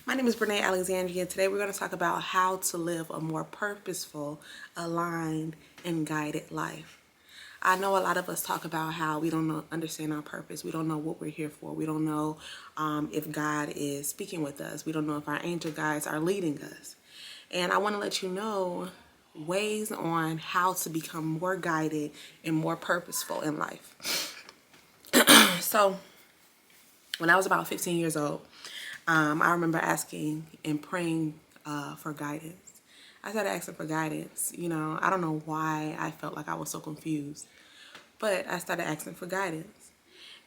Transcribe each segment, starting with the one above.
My name is Brene Alexandria, and today we're going to talk about how to live a more purposeful, aligned, and guided life. I know a lot of us talk about how we don't understand our purpose. We don't know what we're here for. We don't know if God is speaking with us. We don't know if our angel guides are leading us. And I want to let you know ways on how to become more guided and more purposeful in life. So, when I was about 15 years old, I remember asking and praying for guidance. I started asking for guidance. I don't know why I felt like I was so confused, but I started asking for guidance.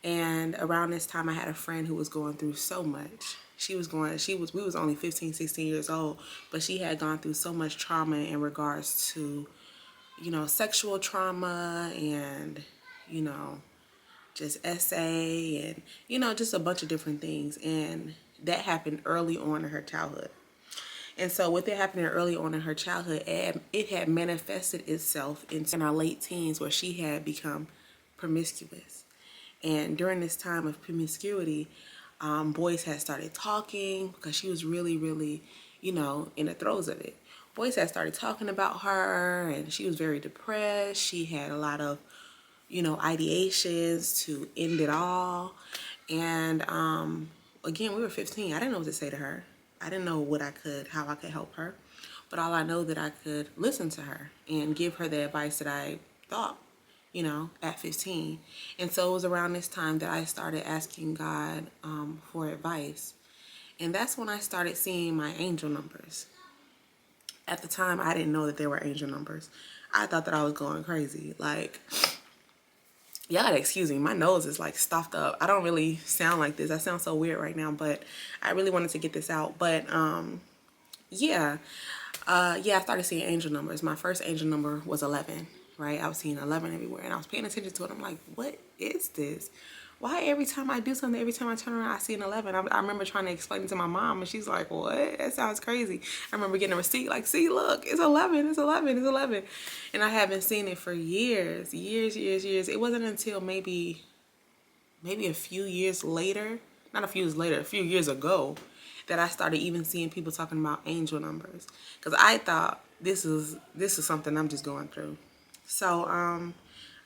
And around this time, I had a friend who was going through so much. We was only 15, 16 years old, but she had gone through so much trauma in regards to, sexual trauma and, you know, just essay and just a bunch of different things, and that happened early on in her childhood. And so with it happening early on in her childhood, it had manifested itself in our late teens, where she had become promiscuous. And during this time of promiscuity, boys had started talking, because she was really, really, in the throes of it. Boys had started talking about her, and she was very depressed. She had a lot of ideations to end it all. And again, we were 15. I didn't know what to say to her. I didn't know how I could help her. But all I know that I could listen to her and give her the advice that I thought, at 15. And so it was around this time that I started asking God for advice. And that's when I started seeing my angel numbers. At the time, I didn't know that they were angel numbers. I thought that I was going crazy. Like, y'all gotta excuse me, my nose is like stuffed up. I don't really sound like this. I sound so weird right now, but I really wanted to get this out. But yeah, I started seeing angel numbers. My first angel number was 11, right? I was seeing 11 everywhere, and I was paying attention to it. I'm like, what is this? Why every time I do something, every time I turn around, I see an 11? I remember trying to explain it to my mom, and she's like, what? That sounds crazy. I remember getting a receipt, like, see, look, it's 11, it's 11, it's 11. And I haven't seen it for years. It wasn't until maybe a few years later, not a few years later, a few years ago, that I started even seeing people talking about angel numbers. Because I thought this is something I'm just going through. So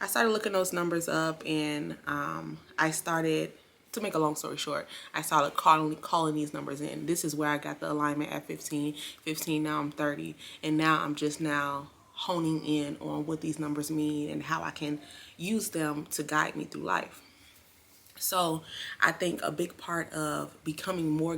I started looking those numbers up, and I started, to make a long story short, I started calling these numbers in. This is where I got the alignment at 15. Now I'm 30, and now I'm just now honing in on what these numbers mean and how I can use them to guide me through life. So I think a big part of becoming more